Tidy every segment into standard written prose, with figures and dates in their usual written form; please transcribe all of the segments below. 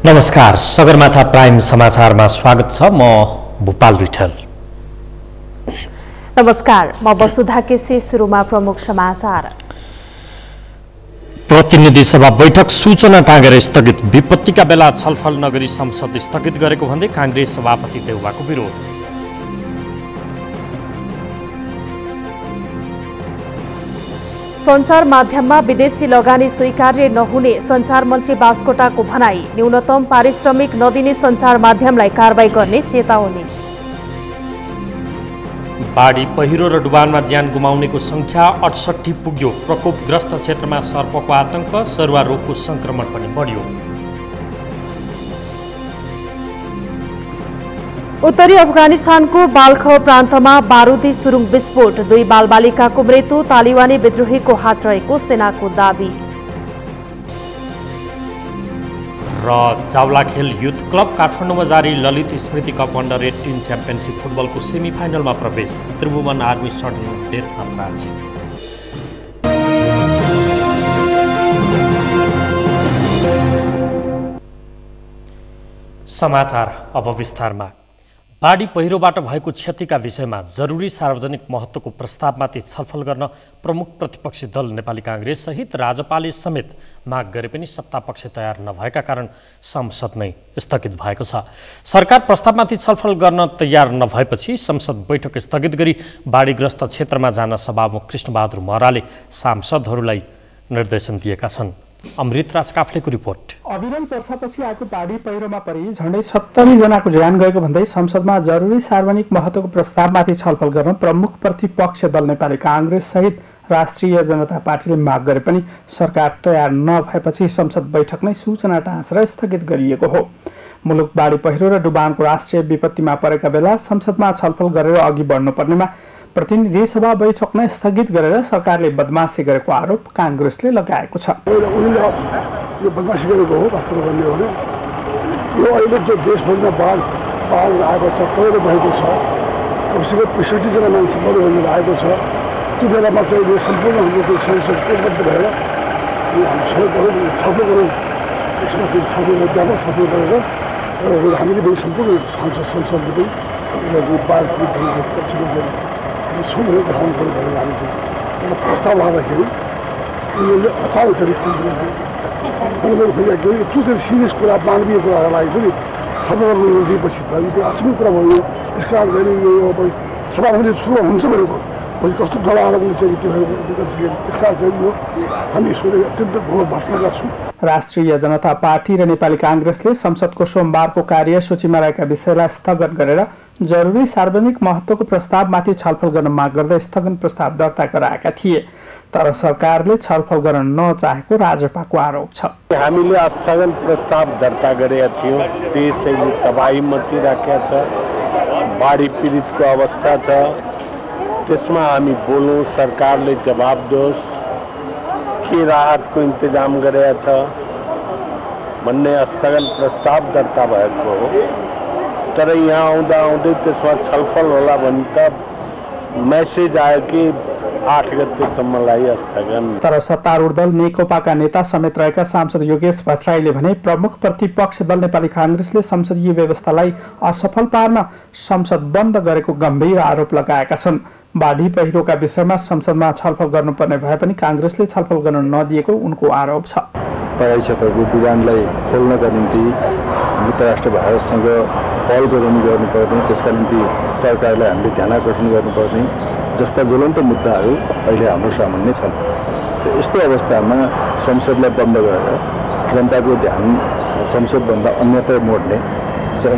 नमस्कार, सगरमाथा प्राइम समाचारमा स्वागत छ। म भूपाल रिठल। नमस्कार, म वसुधा केसी। सुरुमा प्रमुख समाचार। प्रतिनिधि सभा बैठक सूचना टाँगेर स्थगित। विपत्तिका बेला छलफल नगरी संसद स्थगित गरेको भन्दै कांग्रेस सभापति देउवाको विरोध। सञ्चार माध्यममा विदेशी लगानी स्वीकार्य नहुने सञ्चार मन्त्री बास्कोटाको भनाई। न्यूनतम पारिश्रमिक नदिने सञ्चार माध्यमलाई कारबाही गर्ने चेतावनी। बाढी पहिरो र डुबानमा ज्यान गुमाउनेको संख्या 68 पुग्यो। प्रकोपग्रस्त क्षेत्रमा सर्पको आतंक, सरुवा रोगको संक्रमण पनि बढ्यो। उत्तरी अफगानिस्तानको बाल्खौ प्रान्तमा बारुदी सुरुङ विस्फोट। 2 बालबालिकाको मृत्यु। तालिबानी विद्रोहीको हात रहेको सेनाको दाबी। र चावला खेल युथ क्लब काठमाडौँमा जारी ललित स्मृति कप अन्डर 18 च्याम्पियनसिप फुटबलको सेमिफाइनलमा प्रवेश। त्रिभुवन आर्मी सडन डेथमा पराजित। समाचार अब विस्तारमा। बाढी पहिरोबाट भएको क्षतिका विषयमा जरुरी सार्वजनिक महत्त्वको प्रस्तावमाथि छलफल गर्न प्रमुख प्रतिपक्षी दल नेपाली कांग्रेस सहित राजपाले समेत माग गरे पनि सत्तापक्ष तयार नभएका कारण संसद नै स्थगित भएको छ। सरकार प्रस्तावमाथि छलफल गर्न तयार नभएपछि संसद बैठक स्थगित गरी बाढीग्रस्त क्षेत्रमा जान सभामुख कृष्णबहादुर महराले सांसदहरूलाई निर्देशन दिएका छन्। अमृतराज काफ्लेको रिपोर्ट। अविरल वर्षापछि आएको बाढी पहिरोमा परि झण्डै 70 जनाको ज्यान गएको भन्दै संसदमा जरुरी सार्वजनिक महत्त्वको प्रस्तावमाथि छलफल गर्न प्रमुख प्रतिपक्ष दल नेपाली कांग्रेस सहित राष्ट्रिय जनता पार्टीले माग गरे पनि सरकार तयार नभएपछि संसद बैठक नै सूचना टाँसेर स्थगित गरिएको हो। मुलुक बाढी पहिरो र डुबानको राष्ट्रिय विपत्तिमा परेका बेला संसदमा छलफल गरेर अघि बढ्नुपर्नेमा प्रतिनिधि सभा बैठक नै स्थगित गरेर सरकारले बदमासी गरेको आरोप कांग्रेसले लगाएको छ। उनीले यो बदमासी गरेको हो। वास्तवमा भन्ने हो भने यो अहिले जो देशभरिमा बाढ आएको छ, पहिरो भएको छ, कमसेकम 65 जना मान्छे मर्नु आएको छ। त्यो बेलामा चाहिँ सम्पूर्ण हाम्रो सांसद एकबद्ध भएर हामी छलफल गरौँ। यसमा चाहिँ छलफल व्यापक छलफल गरेर हामीले पनि सम्पूर्ण संसदले पनि बाढ पीडितहरूको पक्षमा चाहिँ सुनेर देखाउनु पर्यो भनेर हामी चाहिँ एउटा प्रस्ताव राख्दाखेरि उनीहरूले अचानक चाहिँ अनि मैले खोजेको यत्रो चाहिँ सिरियस कुरा, मानवीय कुराको लागि पनि छलफल गर्नु दिएपछि त यो अचम्म कुरा भयो। त्यस कारण चाहिँ यो अब सभामुखले सुरुमा हुन्छ भनेको पछि कस्तो डर आरोपले चाहिँ के भएको त्यस कारण चाहिँ यो हामी यसको अत्यन्त घोर भर्सना गर्छौँ। राष्ट्रिय जनता पार्टी र नेपाली कांग्रेसले संसदको सोमबारको कार्यसूचीमा रहेका विषयलाई स्थगन गरेर जरुरी सार्वजनिक महत्त्वको प्रस्तावमाथि छलफल गर्न माग गर्दै स्थगन प्रस्ताव दर्ता गराएका थिए। तर सरकारले छलफल गर्न नचाहेको राजपाको आरोप छ। हामीले स्थगन प्रस्ताव दर्ता गरेका थियौँ। देश अहिले तबाही मचिराखेका छ, बाढी पीडितको अवस्था छ। त्यसमा हामी बोलौँ, सरकारले जवाब दोस्, के राहतको इन्तजाम गरेका छ भन्ने स्थगन प्रस्ताव दर्ता भएको हो। तर यहाँ आउँदै त्यसमा छलफल होला भने त मेसेज आयो कि 8 गतेसम्मलाई स्थगन। तर सत्तारूढ दल नेकपाका नेता समेत रहेका सांसद योगेश भट्टराईले भने प्रमुख प्रतिपक्ष दल नेपाली कांग्रेसले संसदीय व्यवस्थालाई असफल पार्न संसद बन्द गरेको गम्भीर आरोप लगाएका छन्। बाढी पहिरोका विषयमा संसदमा छलफल गर्नुपर्ने भए पनि कांग्रेसले छलफल गर्न नदिएको उनको आरोप छ। तराई क्षेत्रको डुबानलाई खोल्नका निम्ति संयुक्त भारतसँग पहल गर्नुपर्ने, त्यसका निम्ति सरकारलाई हामीले ध्यानाकर्षण गर्नुपर्ने जस्ता ज्वलन्त मुद्दाहरू अहिले हाम्रो सामान्य छन्। यस्तो अवस्थामा संसदलाई बन्द गरेर जनताको ध्यान संसदभन्दा अन्यत्र मोड्ने,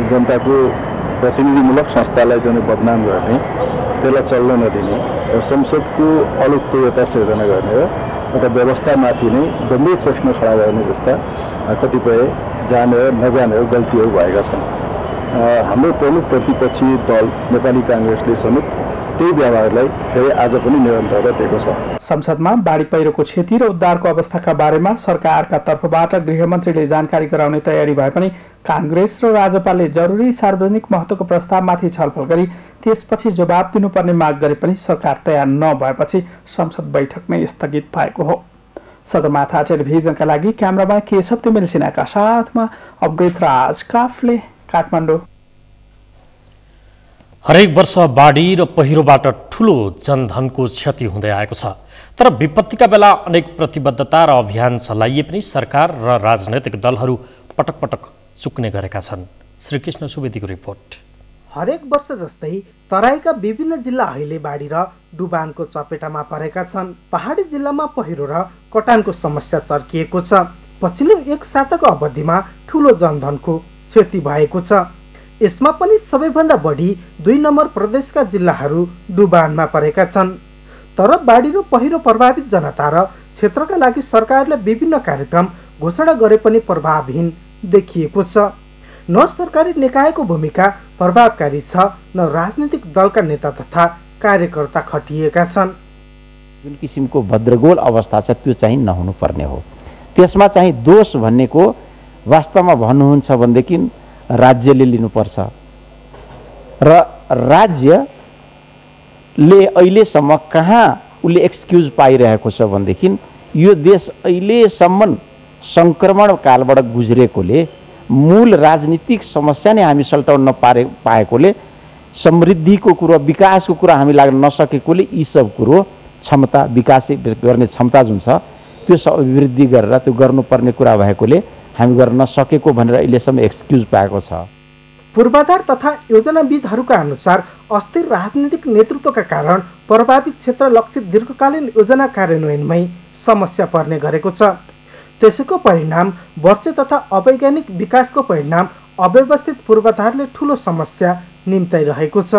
जनताको प्रतिनिधिमूलक संस्थालाई चाहिँ बदनाम गर्ने, त्यसलाई चल्न नदिने र संसदको अलोकप्रियता सिर्जना गर्ने र एउटा व्यवस्थामाथि नै गम्भीर प्रश्न खडा गर्ने जस्ता कतिपय जानेर नजानेर गल्तीहरू भएका छन्। हाम्रो प्रमुख प्रतिपक्षी दल नेपाली कांग्रेसले समेत त्यही व्यवहारलाई फेरि आज पनि निरन्तरता दिएको छ। संसदमा बाढी पहिरोको क्षति र उद्धारको अवस्थाका बारेमा सरकारका तर्फबाट गृहमन्त्रीले जानकारी गराउने तयारी भए पनि कांग्रेस र राजपाले जरुरी सार्वजनिक महत्त्वको प्रस्तावमाथि छलफल गरी त्यसपछि जवाब दिनुपर्ने माग गरे पनि सरकार तयार नभएपछि संसद बैठक नै स्थगित भएको हो। सदरमाथा टेलिभिजनका लागि क्यामेरामा केशव तिमिल सिन्हाका साथमा अपडेट राज काफले काठमाडौँ। हरेक वर्ष बाढी र पहिरोबाट ठूलो जनधनको क्षति हुँदै आएको छ। तर विपत्तिका बेला अनेक प्रतिबद्धता र अभियान चलाइए पनि सरकार र राजनैतिक दलहरू पटक पटक चुक्ने गरेका छन्। श्रीकृष्ण सुवेदीको रिपोर्ट। हरेक वर्ष जस्तै तराईका विभिन्न जिल्ला अहिले बाढी र डुबानको चपेटामा परेका छन्। पहाडी जिल्लामा पहिरो र कटानको समस्या चर्किएको छ। पछिल्लो एक साताको अवधिमा ठूलो जनधनको क्षति भएको छ। यसमा पनि सबैभन्दा बढी 2 नम्बर प्रदेशका जिल्लाहरू डुबानमा परेका छन्। तर बाढी र पहिरो प्रभावित जनता र क्षेत्रका लागि सरकारले विभिन्न कार्यक्रम घोषणा गरे पनि प्रभावहीन देखिएको छ। न सरकारी निकायको भूमिका प्रभावकारी छ, न राजनीतिक दलका नेता तथा कार्यकर्ता खटिएका छन्। जुन किसिमको भद्रगोल अवस्था छ त्यो चाहिँ नहुनु पर्ने हो। त्यसमा चाहिँ दोष भन्नेको वास्तवमा भन्नुहुन्छ भनेदेखि राज्यले लिनुपर्छ र राज्यले अहिलेसम्म कहाँ उसले एक्सक्युज पाइरहेको छ भनेदेखि यो देश अहिलेसम्म सङ्क्रमण कालबाट गुज्रेकोले मूल राजनीतिक समस्या नै हामी सल्टाउन पाएकोले समृद्धिको कुरा विकासको कुरा हामी लाग्न नसकेकोले यी सब कुरो क्षमता विकास गर्ने क्षमता जुन छ त्यो अभिवृद्धि गरेर त्यो गर्नुपर्ने कुरा भएकोले हामी गर्न नसकेको भनेर अहिलेसम्म एक्सक्युज पाएको छ। पूर्वाधार तथा योजनाविदहरूका अनुसार अस्थिर राजनीतिक नेतृत्वका कारण प्रभावित क्षेत्र लक्षित दीर्घकालीन योजना कार्यान्वयनमै समस्या पर्ने गरेको छ। त्यसैको परिणाम वर्ष तथा अवैज्ञानिक विकासको परिणाम अव्यवस्थित पूर्वाधारले ठूलो समस्या निम्ताइरहेको छ।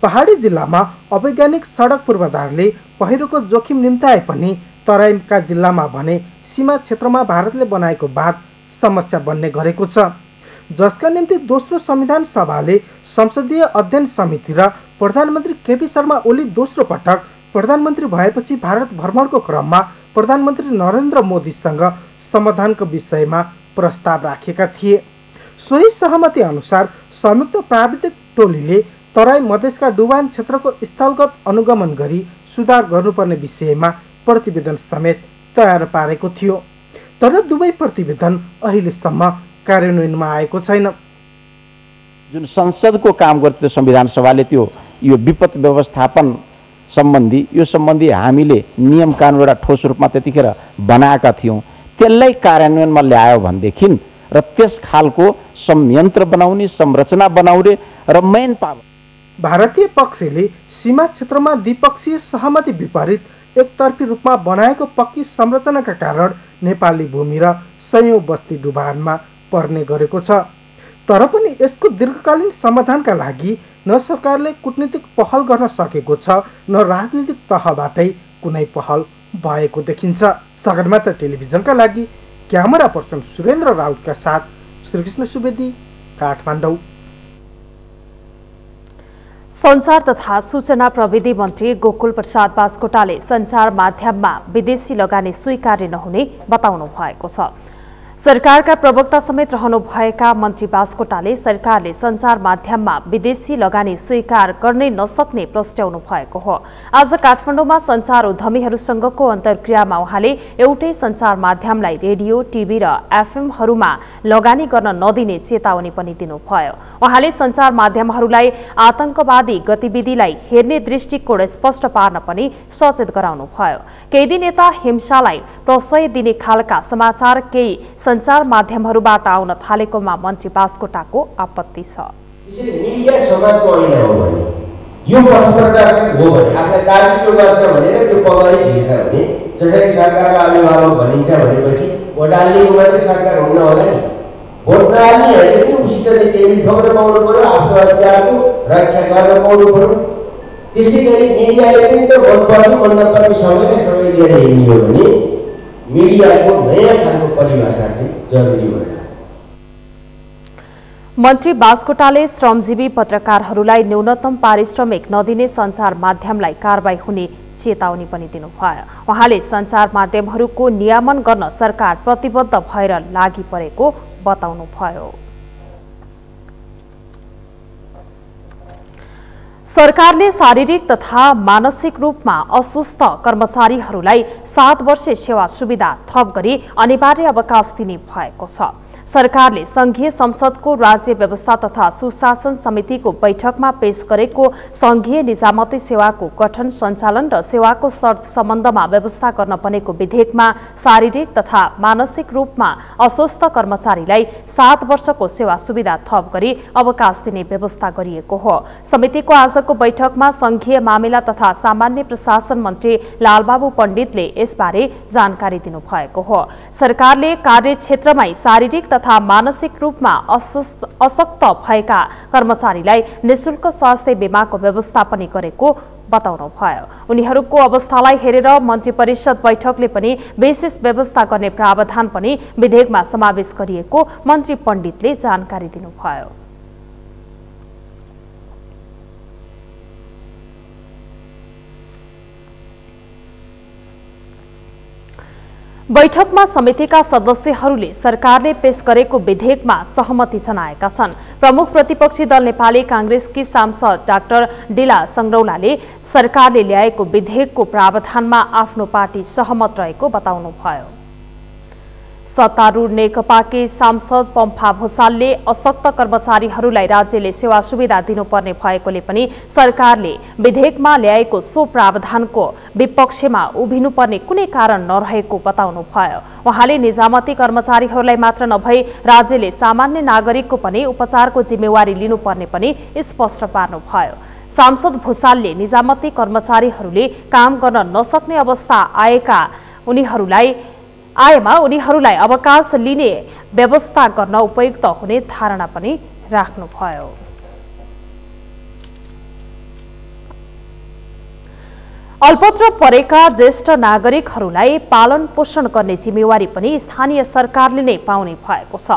पहाडी जिल्लामा अवैज्ञानिक सडक पूर्वाधारले पहिरोको जोखिम निम्ताए पनि तराईका जिल्लामा भने सीमा क्षेत्रमा भारतले बनाएको बाँध समस्या बन्ने गरेको छ, जसका निम्ति दोस्रो संविधान सभाले संसदीय अध्ययन समिति र प्रधानमन्त्री केपी शर्मा ओली दोस्रो पटक प्रधानमन्त्री भएपछि भारत भ्रमणको क्रममा प्रधानमन्त्री नरेन्द्र मोदीसँग समाधानको विषयमा प्रस्ताव राखेका थिए। सोही सहमति अनुसार संयुक्त प्राविधिक टोलीले तराई मधेसका डुबान क्षेत्रको स्थलगत अनुगमन गरी सुधार गर्नुपर्ने विषयमा प्रतिवेदन समेत तयार पारेको थियो। तर दुवै प्रतिवेदन अहिलेसम्म कार्यान्वयनमा आएको छैन। जुन संसदको काम गर्थ्यो संविधान सभाले त्यो यो विपद व्यवस्थापन सम्बन्धी हामीले नियम कानुन एउटा ठोस रूपमा त्यतिखेर बनाएका थियौँ, त्यसलाई कार्यान्वयनमा ल्यायो भनेदेखि र त्यस खालको संयन्त्र बनाउने संरचना बनाउने र मेन पावर भारतीय पक्षले सीमा क्षेत्रमा द्विपक्षीय सहमति विपरीत एकतर्फी रूपमा बनाएको पक्की संरचनाका कारण नेपाली भूमि र सयौं बस्ती डुबानमा पर्ने गरेको छ। तर पनि यसको दीर्घकालीन समाधानका लागि न सरकारले कूटनीतिक पहल गर्न सकेको छ, न राजनीतिक तहबाटै कुनै पहल भएको देखिन्छ। सगरमाथा टेलिभिजनका लागि क्यामेरा पर्सन सुरेन्द्र राउतका साथ श्रीकृष्ण सुवेदी, काठमाडौँ। सञ्चार तथा सूचना प्रविधि मन्त्री गोकुल प्रसाद बास्कोटाले सञ्चार माध्यममा विदेशी लगानी स्वीकार्य नहुने बताउनु भएको छ। सरकारका प्रवक्ता समेत रहनुभएका मन्त्री बास्कोटाले सरकारले सञ्चार माध्यममा विदेशी लगानी स्वीकार गर्ने नसक्ने प्रस्ट्याउनु भएको हो। आज काठमाडौँमा सञ्चार उद्यमीहरूसँगको अन्तर्क्रियामा उहाँले एउटै सञ्चार माध्यमलाई रेडियो, टिभी र एफएमहरूमा लगानी गर्न नदिने चेतावनी पनि दिनुभयो। उहाँले सञ्चार माध्यमहरूलाई आतंकवादी गतिविधिलाई हेर्ने दृष्टिकोण स्पष्ट पार्न पनि सचेत गराउनुभयो। केही दिन यता हिंसालाई प्रश्रय दिने खालका समाचार केही सञ्चार माध्यमहरूबाट आउन थालेकोमा मन्त्री बास्कोटाको आपत्ति छ। मिडिया समाजको ऐना हो भने यो पत्रकार हो भने आफूलाई दाबी गर्छ भनेर त्यो पगडी भिर्छ भने जसरी सरकारका अभिभावक भनिन्छ भनेपछि भोट हाल्नेको मात्रै सरकार हुन्न होला नि। भोट नहाल्नेहरूले पनि उसित चाहिँ टेबल ठोक्न पाउनु पर्यो, आफ्नो अधिकारको रक्षा गर्न पाउनु पर्यो। त्यसै गरी मिडियाले पनि त मनपर्ने मन नपर्ने सबैलाई सबै लिएर हिँड्ने हो भने मिडियाको नयाँ खालको परिभाषा चाहिँ जरुरी हो। मन्त्री बास्कोटाले श्रमजीवी पत्रकारहरूलाई न्यूनतम पारिश्रमिक नदिने सञ्चार माध्यमलाई कारबाही हुने चेतावनी पनि दिनुभयो। उहाँले सञ्चार माध्यमहरूको नियमन गर्न सरकार प्रतिबद्ध भएर लागि परेको बताउनुभयो। सरकारले शारीरिक तथा मानसिक रूपमा अस्वस्थ कर्मचारीहरूलाई 7 वर्षे सेवा सुविधा थप गरी अनिवार्य अवकाश दिने भएको छ। सरकारले संघीय संसदको राज्य व्यवस्था तथा सुशासन समितिको बैठकमा पेश गरेको संघीय निजामती सेवाको गठन, सञ्चालन र सेवाको शर्त सम्बन्धमा व्यवस्था गर्न बनेको विधेयकमा शारीरिक तथा मानसिक रूपमा अस्वस्थ कर्मचारीलाई 7 वर्षको सेवा सुविधा थप गरी अवकाश दिने व्यवस्था गरिएको हो। समितिको आजको बैठकमा संघीय मामिला तथा सामान्य प्रशासन मन्त्री लालबाबु पण्डितले यसबारे जानकारी दिनुभएको हो। सरकारले कार्यक्षेत्रमै शारीरिक तथा मानसिक रूपमा अशक्त भएका कर्मचारीलाई निशुल्क स्वास्थ्य बीमाको व्यवस्था पनि गरेको बताउनुभयो। उनीहरूको अवस्थालाई हेरेर मन्त्री परिषद बैठकले पनि विशेष व्यवस्था गर्ने प्रावधान पनि विधेयकमा समावेश गरिएको मन्त्री पण्डितले जानकारी दिनुभयो। बैठकमा समितिका सदस्यहरूले सरकारले पेश गरेको विधेयकमा सहमति जनाएका छन्। प्रमुख प्रतिपक्षी दल नेपाली कांग्रेसकी सांसद डाक्टर डिला संग्रौलाले सरकारले ल्याएको विधेयकको प्रावधानमा आफ्नो पार्टी सहमत रहेको बताउनुभयो। सत्तारूढ नेकपाकी सांसद पम्फा भूषालले अशक्त कर्मचारीहरूलाई राज्यले सेवा सुविधा दिनुपर्ने भएकोले पनि सरकारले विधेयकमा ल्याएको सो प्रावधानको विपक्षमा उभिनुपर्ने कुनै कारण नरहेको बताउनुभयो। उहाँले निजामती कर्मचारीहरूलाई मात्र नभई राज्यले सामान्य नागरिकको पनि उपचारको जिम्मेवारी लिनुपर्ने पनि स्पष्ट पार्नुभयो। सांसद भूषालले निजामती कर्मचारीहरूले काम गर्न नसक्ने अवस्था आएमा उनीहरूलाई अवकाश लिने व्यवस्था गर्न उपयुक्त हुने धारणा पनि राख्नुभयो। अल्पत्र परेका ज्येष्ठ नागरिकहरूलाई पालन पोषण गर्ने जिम्मेवारी पनि स्थानीय सरकारले नै पाउने भएको छ।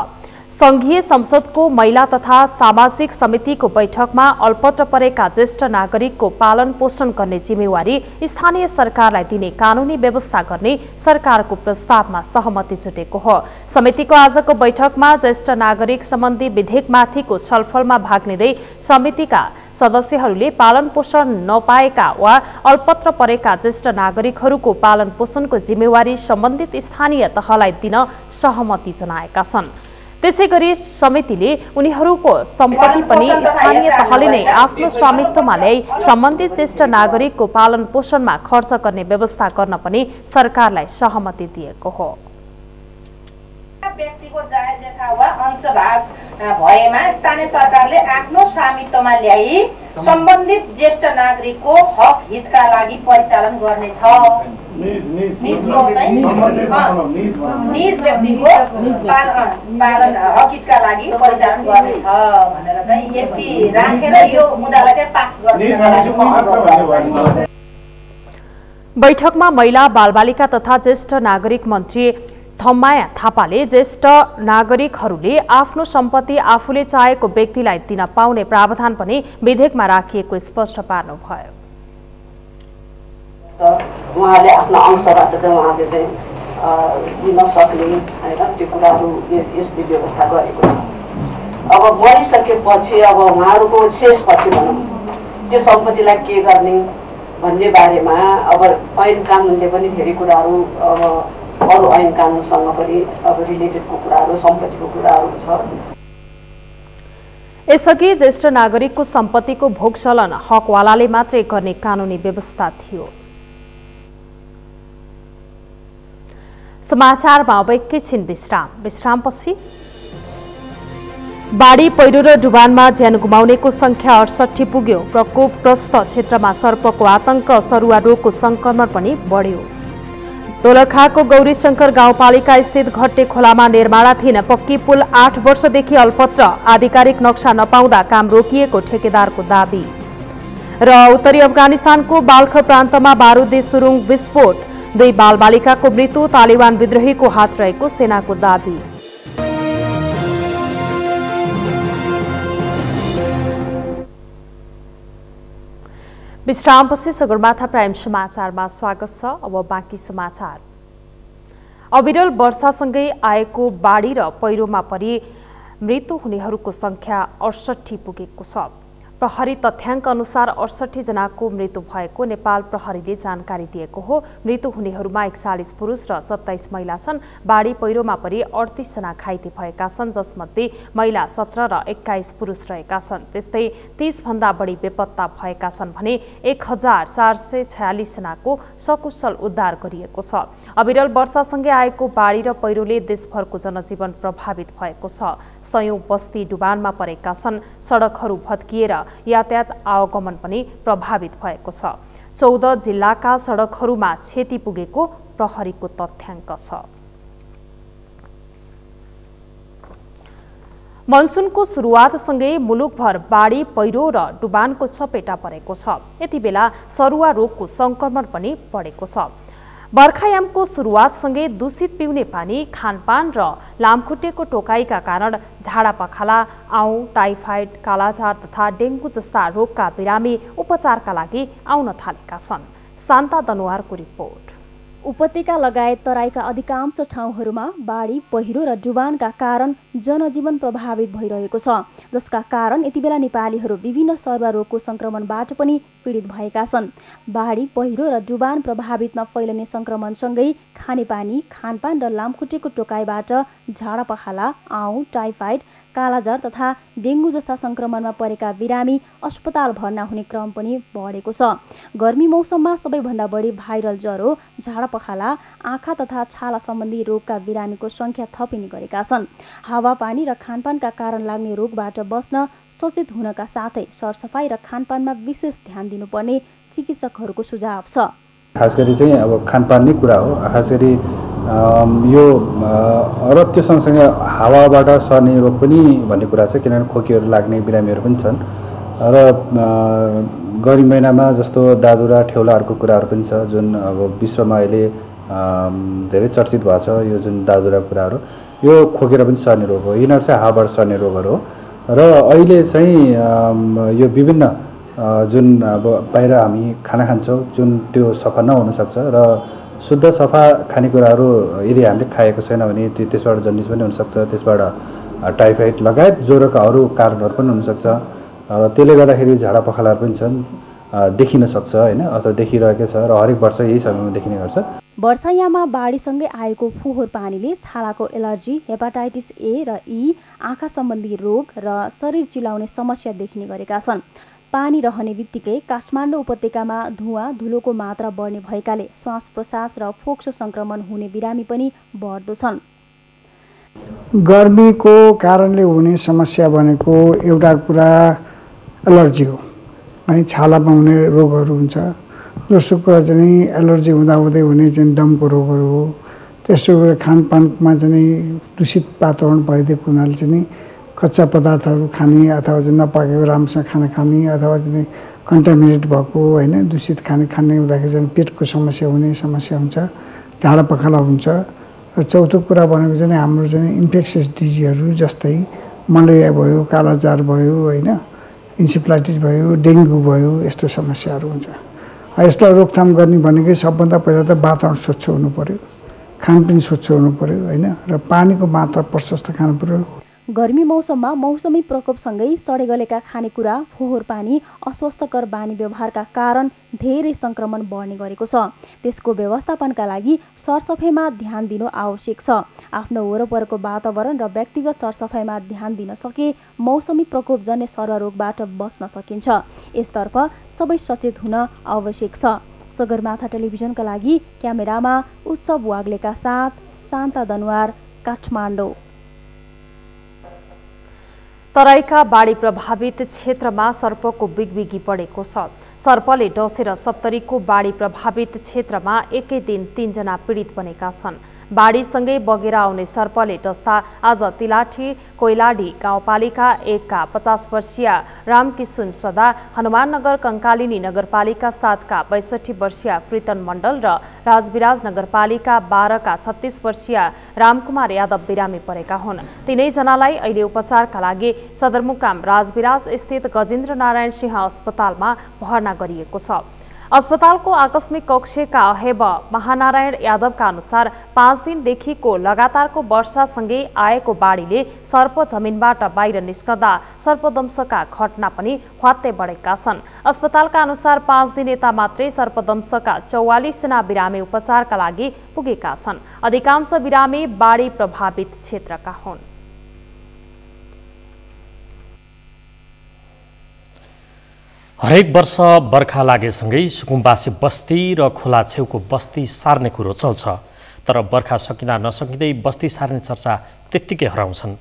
संघीय संसदको महिला तथा सामाजिक समितिको बैठकमा अल्पत्र परेका ज्येष्ठ नागरिकको पालन पोषण गर्ने जिम्मेवारी स्थानीय सरकारलाई दिने कानूनी व्यवस्था गर्ने सरकारको प्रस्तावमा सहमति जुटेको हो। समितिको आजको बैठकमा ज्येष्ठ नागरिक सम्बन्धी विधेयकमाथिको छलफलमा भाग लिँदै समितिका सदस्यहरूले पालन पोषण नपाएका वा अल्पत्र परेका ज्येष्ठ नागरिकहरूको पालन पोषणको जिम्मेवारी सम्बन्धित स्थानीय तहलाई दिन सहमति जनाएका छन्। त्यसैगरी समितिले उनीहरूको सम्पत्ति पनि स्थानीय तहले नै आफ्नो स्वामित्वमा ल्याई सम्बन्धित ज्येष्ठ नागरिकको पालन पोषणमा खर्च गर्ने व्यवस्था गर्न पनि सरकारलाई सहमति दिएको हो। व्यक्तिको जायज जग्गा वा अंशभाग भएमा स्थानीय सरकारले आफ्नो स्वामित्वमा ल्याई सम्बन्धित ज्येष्ठ नागरिकको हक हितका लागि परिचालन गर्नेछ। निज व्यक्तिको पालन हक हितका लागि परिचालन गर्नेछ भनेर चाहिँ यति राखेर यो मुद्दालाई चाहिँ पास गरिदिनु। बैठकमा महिला बालबालिका तथा ज्येष्ठ नागरिक मन्त्री थम्माया थापाले ज्येष्ठ नागरिकहरूले आफ्नो सम्पत्ति आफूले चाहेको व्यक्तिलाई दिन पाउने प्रावधान पनि विधेयकमा राखिएको स्पष्ट पार्नुभयो। उहाँले आफ्नो अंशबाट चाहिँ उहाँले चाहिँ दिन सक्ने हैन त्यो कुराहरू यसले व्यवस्था गरेको छ। अब मरिसकेपछि अब उहाँहरूको शेषपछि भनौँ त्यो सम्पत्तिलाई के गर्ने भन्ने बारेमा अब ऐन कानुनले पनि धेरै कुराहरू अब अरू ऐन कानुनसँग पनि अब रिलेटेडको कुराहरू सम्पत्तिको कुराहरू छ। यसअघि ज्येष्ठ नागरिकको सम्पत्तिको भोगचलन हकवालाले मात्रै गर्ने कानुनी व्यवस्था थियो। समाचारमा अब एकैछिन विश्रामपछि बाढी पहिरो र डुबानमा ज्यान गुमाउनेको संख्या 68 पुग्यो। प्रकोपग्रस्त क्षेत्रमा सर्पको आतंक, सरुवा रोगको संक्रमण पनि बढ्यो। दोलखाको गौरीशंकर गाउँपालिका स्थित घट्टे खोलामा निर्माणाधीन पक्की पुल 8 वर्षदेखि अल्पत्र, आधिकारिक नक्सा नपाउँदा काम रोकिएको ठेकेदारको दाबी। र उत्तरी अफगानिस्तानको बाल्ख प्रान्तमा बारुदी सुरुङ विस्फोट, 2 बालबालिकाको मृत्यु, तालिबान विद्रोहीको हात रहेको सेनाको दाबी। विश्रामपछि सगरमाथा प्राइम समाचारमा स्वागत छ। अब बाँकी समाचार। अविरल वर्षासँगै आएको बाढी र पहिरोमा परि मृत्यु हुनेहरूको संख्या 68 पुगेको छ। प्रहरी तथ्याङ्क अनुसार 68 जनाको मृत्यु भएको नेपाल प्रहरीले जानकारी दिएको हो। मृत्यु हुनेहरूमा 41 पुरुष र 27 महिला छन्। बाढी पहिरोमा परि 38 जना घाइते भएका छन्, जसमध्ये महिला 17 र 21 पुरुष रहेका छन्। त्यस्तै 30 भन्दा बढी बेपत्ता भएका छन् भने 1446 जनाको सकुशल उद्धार गरिएको छ। अविरल वर्षासँगै आएको बाढी र पहिरोले देशभरको जनजीवन प्रभावित भएको छ। सयौं बस्ती डुबानमा परेका छन्। सडकहरू भत्किएर यातायात आवागमन पनि प्रभावित भएको छ। 14 जिल्लाका सडकहरूमा क्षति पुगेको प्रहरीको तथ्याङ्क छ। मनसुनको सुरुवातसँगै मुलुकभर बाढी पहिरो र डुबानको चपेटा परेको छ। यति बेला सरुवा रोगको संक्रमण पनि बढेको छ। बर्खायामको सुरुवातसँगै दूषित पिउने पानी, खानपान र लामखुट्टेको टोकाइका कारण झाडापखाला, आउँ, टाइफाइड, कालाजार तथा डेङ्गु जस्ता रोगका बिरामी उपचारका लागि आउन थालेका छन्। शान्ता दनुवारको रिपोर्ट। उपत्यका लगायत तराईका अधिकांश ठाउँहरूमा बाढी पहिरो र डुबानका कारण जनजीवन प्रभावित भइरहेको छ, जसका कारण यति बेला नेपालीहरू विभिन्न सर्वा रोगको संक्रमणबाट पनि पीडित भएका छन्। बाढी पहिरो र डुबान प्रभावितमा फैलने संक्रमणसँगै खानेपानी, खानपान र लामखुट्टेको टोकाइबाट झाडापखाला, आउँ, टाइफाइड, कालाजार तथा डेङ्गु जस्ता संक्रमणमा परेका बिरामी अस्पताल भर्ना हुने क्रम पनि बढेको छ। गर्मी मौसममा सबैभन्दा बढी भाइरल ज्वरो, झाडापखाला, आँखा तथा छाला सम्बन्धी रोगका बिरामीको संख्या थपिने गरेका छन्। हावापानी र खानपानका कारण लाग्ने रोगबाट बस्न सचेत हुनका साथै सरसफाई र खानपानमा विशेष ध्यान दिनुपर्ने चिकित्सकहरूको सुझाव छ। खास गरी चाहिँ अब खानपान नै कुरा हो। खास गरी यो र त्यो सँगसँगै हावाबाट सर्ने रोग पनि भन्ने कुरा छ, किनभने खोकीहरू लाग्ने बिरामीहरू पनि छन्। र गर्मी महिनामा जस्तो दादुरा, ठेउलाहरूको कुराहरू पनि छ, जुन अब विश्वमा अहिले धेरै चर्चित भएको छ। यो जुन दादुरा कुराहरू यो खोकेर पनि सर्ने रोग हो। यिनीहरू चाहिँ हावाबाट सर्ने रोगहरू हो। र अहिले चाहिँ यो विभिन्न जुन अब बाहिर हामी खाना खान्छौँ, जुन त्यो सफा नहुनसक्छ र शुद्ध सफा खानेकुराहरू यदि हामीले खाएको छैन भने त्यसबाट जन्डिस पनि हुनसक्छ, त्यसबाट टाइफाइड लगायत ज्वरोका अरू कारणहरू पनि हुनसक्छ। र त्यसले गर्दाखेरि झाडापखालाहरू पनि छन्, देखिन सक्छ होइन, अथवा देखिरहेकै छ र हरेक वर्ष यही समयमा देखिने गर्छ। वर्षायाममा बाढीसँगै आएको फोहोर पानीले छालाको एलर्जी, हेपाटाइटिस ए र ई, आँखा सम्बन्धी रोग र शरीर चिलाउने समस्या देखिने गरेका छन्। पानी रहने बित्तिकै काठमाडौँ उपत्यकामा धुवाँ धुलोको मात्रा बढ्ने भएकाले श्वास प्रश्वास र फोक्सो संक्रमण हुने बिरामी पनि बढ्दो छन्। गर्मीको कारणले हुने समस्या भनेको एउटा कुरा एलर्जी हो, है, छालामा हुने रोगहरू हुन्छ। दोस्रो कुरा चाहिँ एलर्जी हुँदाहुँदै हुने चाहिँ दमको रोगहरू हो। तेस्रो कुरा खानपानमा चाहिँ दूषित वातावरण भइदिएको हुनाले चाहिँ कच्चा पदार्थहरू खाने अथवा चाहिँ नपाकेको राम्रोसँग खाना खाने अथवा चाहिँ कन्टामिनेट भएको होइन दूषित खाने हुँदाखेरि चाहिँ पेटको समस्या हुने समस्या हुन्छ, झाडापखाला हुन्छ। र चौथो कुरा भनेको चाहिँ हाम्रो चाहिँ इन्फेक्सियस डिजिजहरू जस्तै मलेरिया भयो, कालाजार भयो, होइन, इन्सेफ्लाइटिस भयो, डेङ्गु भयो, यस्तो समस्याहरू हुन्छ। यसलाई रोकथाम गर्ने भनेकै सबभन्दा पहिला त वातावरण स्वच्छ हुनु पर्यो, खानपिन स्वच्छ हुनु पर्यो, होइन, र पानीको मात्रा प्रशस्त खानु पर्यो। गर्मी मौसममा मौसमी प्रकोपसँगै सडे गलेका खानेकुरा, फोहोर पानी, अस्वस्थकर बानी व्यवहारका कारण धेरै संक्रमण बढ्ने गरेको छ। त्यसको व्यवस्थापनका लागि सरसफाइमा ध्यान दिनु आवश्यक छ। आफ्नो वरपरको वातावरण र व्यक्तिगत सरसफाइमा ध्यान दिन सके मौसमी प्रकोपजन्य सर्वरोगबाट बस्न सकिन्छ। यसतर्फ सबै सचेत हुन आवश्यक छ। सगरमाथा टेलिभिजनका लागि क्यामेरामा उत्सव वाग्लेका साथ शान्ता दनुवार, काठमाडौँ। तराईका बाढी प्रभावित क्षेत्रमा सर्पको बिगबिगी बढेको छ। सर्पले डसेर सप्तरीको बाढी प्रभावित क्षेत्रमा एकै दिन 3 जना पीडित बनेका छन्। बाढीसँगै बगेर आउने सर्पले डस्दा आज तिलाठी कोइलाडी गाउँपालिका 1 का 50 वर्षीय रामकिशुन सदा, हनुमाननगर कंकालिनी नगरपालिका 7 का 62 वर्षीय प्रीतन मण्डल र राजविराज नगरपालिका 12 का 36 वर्षीय रामकुमार यादव बिरामी परेका हुन्। तीनैजनालाई अहिले उपचारका लागि सदरमुकाम राजविराज स्थित गजेन्द्र नारायण सिंह अस्पतालमा भर्ना गरिएको छ। अस्पतालको आकस्मिक कक्षका अहेब महानारायण यादवका अनुसार 5 दिनदेखिको लगातारको वर्षासँगै आएको बाढीले सर्प जमिनबाट बाहिर निस्कँदा सर्पदंशका घटना पनि ह्वात्तै बढेका छन्। अस्पतालका अनुसार 5 दिन यता मात्रै सर्पदंशका 44 जना बिरामी उपचारका लागि पुगेका छन्। अधिकांश बिरामी बाढी प्रभावित क्षेत्रका हुन्। हरेक वर्ष बर्खा लागेसँगै सुकुम्बासी बस्ती र खोला छेउको बस्ती सार्ने कुरो चल्छ, तर बर्खा सकिँदा नसकिँदै बस्ती सार्ने चर्चा त्यत्तिकै हराउँछन्।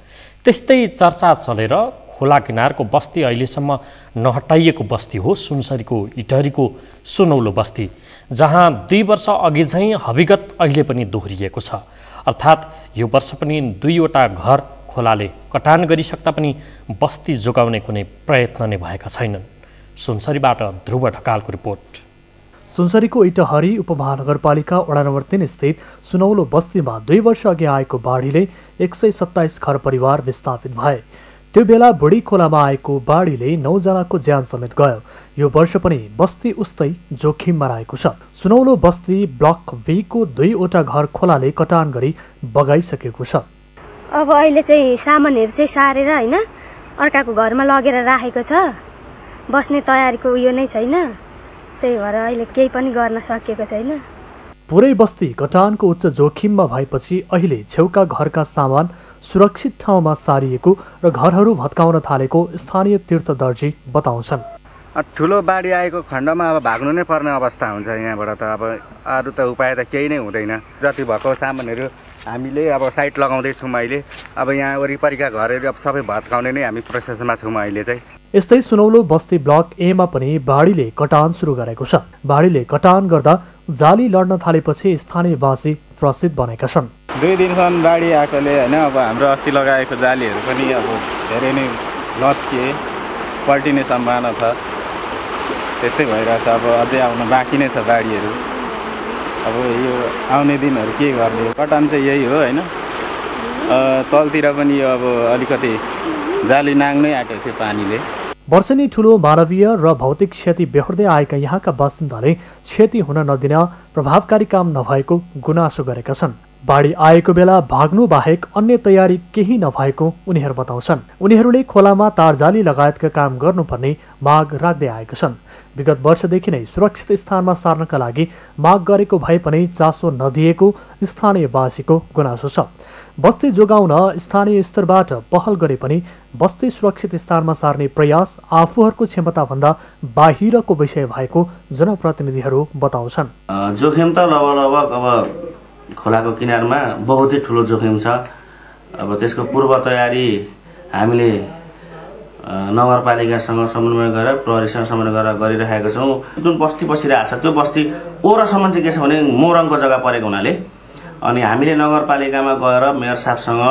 त्यस्तै चर्चा चलेर खोला किनारको बस्ती अहिलेसम्म नहटाइएको बस्ती हो सुनसरीको इटहरीको सुनौलो बस्ती, जहाँ 2 वर्ष अघि झैँ हविगत अहिले पनि दोहोरिएको छ। अर्थात् यो वर्ष पनि 2वटा घर खोलाले कटान गरिसक्दा पनि बस्ती जोगाउने कुनै प्रयत्न नै भएका छैनन्। सुनसरीबाट ध्रुव ढकालको रिपोर्ट। सुनसरीको इटहरी उपमहानगरपालिका वडा नम्बर 3 स्थित सुनौलो बस्तीमा 2 वर्ष अघि आएको बाढीले 127 घर परिवार विस्थापित भए। त्यो बेला बुढी खोलामा आएको बाढीले 9 जनाको ज्यान समेत गयो। यो वर्ष पनि बस्ती उस्तै जोखिममा रहेको छ। सुनौलो बस्ती ब्लक बी को 2वटा घर खोलाले कटान गरी बगाइसकेको छ। अब अहिले चाहिँ सामानहरू चाहिँ सारेर हैन अर्काको घरमा लगेर राखेको छ। बस्ने तयारीको उयो नै छैन, त्यही भएर अहिले केही पनि गर्न सकेको छैन। पुरै बस्ती कटानको उच्च जोखिममा भएपछि अहिले छेउका घरका सामान सुरक्षित ठाउँमा सारिएको र घरहरू भत्काउन थालेको स्थानीय तीर्थदर्जी बताउँछन्। ठुलो बाढी आएको खण्डमा अब भाग्नु नै पर्ने अवस्था हुन्छ। यहाँबाट त अब अरू त उपाय त केही नै हुँदैन। जति भएको सामानहरू हामीले अब साइट लगाउँदैछौँ अहिले। अब यहाँ वरिपरिका घरहरू अब सबै भत्काउने नै हामी प्रोसेसमा छौँ अहिले चाहिँ। यस्तै सुनौलो बस्ती ब्लक ए मा पनि बाढीले कटान सुरु गरेको छ। बाढीले कटान गर्दा जाली लड्न थालेपछि स्थानीयवासी त्रसित बनेका छन्। 2 दिनसम्म बाढी आएकोले होइन अब हाम्रो अस्ति लगाएको जालीहरू पनि अब धेरै नै लच्किए, पल्टिने सम्भावना छ। त्यस्तै भइरहेछ। अब अझै आउन बाँकी नै छ बाढीहरू। अब यो आउने दिनहरू के गर्ने, कटान चाहिँ यही हो होइन। तलतिर पनि अब अलिकति जाली नाग्नै आँटेको थियो पानीले। वर्षेनी ठुलो मानवीय र भौतिक क्षति बेहोर्दै आएका यहाँका बासिन्दाले क्षति हुन नदिन प्रभावकारी काम नभएको गुनासो गरेका छन्। बाढी आएको बेला भाग्नु बाहेक अन्य तयारी केही नभएको उनीहरू बताउँछन्। उनीहरूले खोलामा तारजाली लगायतका काम गर्नुपर्ने माग राख्दै आएका छन्। विगत वर्षदेखि नै सुरक्षित स्थानमा सार्नका लागि माग गरेको भए पनि चासो नदिएको स्थानीयवासीको गुनासो छ। बस्ती जोगाउन स्थानीय स्तरबाट पहल गरे पनि बस्ती सुरक्षित स्थानमा सार्ने प्रयास आफूहरूको क्षमताभन्दा बाहिरको विषय भएको जनप्रतिनिधिहरू बताउँछन्। जोखिम त लगभग अब खोलाको किनारमा बहुतै ठुलो जोखिम छ। अब त्यसको पूर्व तयारी हामीले नगरपालिकासँग समन्वय गरेर प्रहरीसँग समन्वय गरेर गरिरहेका छौँ। जुन बस्ती बसिरहेको छ त्यो बस्ती ओरसम्म चाहिँ के छ भने मोरङको जग्गा परेको हुनाले अनि हामीले नगरपालिकामा गएर मेयर साहबसँग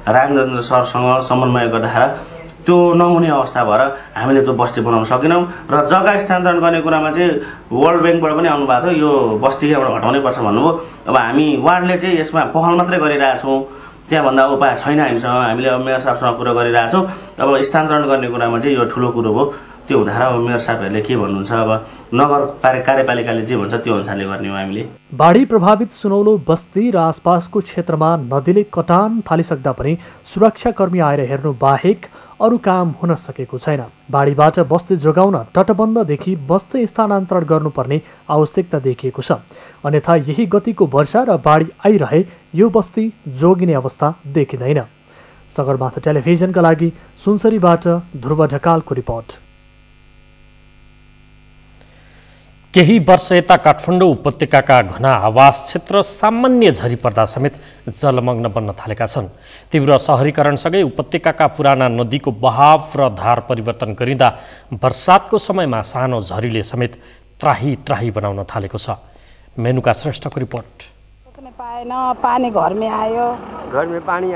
रामचन्द्र सरसँग समन्वय गर्दाखेरि त्यो नहुने अवस्था भएर हामीले त्यो बस्ती बनाउन सकेनौँ। र जग्गा स्थानान्तरण गर्ने कुरामा चाहिँ वर्ल्ड ब्याङ्कबाट पनि आउनुभएको थियो, यो बस्ती यहाँबाट हटाउनै पर्छ भन्नुभयो। अब हामी वार्डले चाहिँ यसमा पहल मात्रै गरिरहेछौँ, त्यहाँभन्दा उपाय छैन हामीसँग। हामीले अब मेयर साहबसँग कुरा गरिरहेछौँ। अब स्थानान्तरण गर्ने कुरामा चाहिँ यो ठुलो कुरो हो। त्यो हुँदा अब मेयर साहबहरूले के भन्नुहुन्छ, अब नगर कार्यपालिकाले जे भन्छ त्यो अनुसारले गर्ने हो हामीले। बाढी प्रभावित सुनौलो बस्ती र आसपासको क्षेत्रमा नदीले कटान थालिसक्दा पनि सुरक्षाकर्मी आएर हेर्नु बाहेक अरू काम हुन सकेको छैन। बाढीबाट बस्ती जोगाउन तटबन्धदेखि बस्ती स्थानान्तरण गर्नुपर्ने आवश्यकता देखिएको छ। अन्यथा यही गतिको वर्षा र बाढी आइरहे यो बस्ती जोगिने अवस्था देखिँदैन। सगरमाथा टेलिभिजनका लागि सुनसरीबाट ध्रुव ढकालको रिपोर्ट। केही वर्ष यता काठमाडौँ उपत्यकाका घना आवास क्षेत्र सामान्य झरी पर्दा समेत जलमग्न बन्न थालेका छन्। तीव्र शहरीकरणसँगै उपत्यकाका पुराना नदीको बहाव र धार परिवर्तन गरिँदा वर्षातको समयमा सानो झरीले समेत त्राही त्राही बनाउन थालेको छ। मेनुका श्रेष्ठको रिपोर्ट। पाएन, पानी घरमै आयो,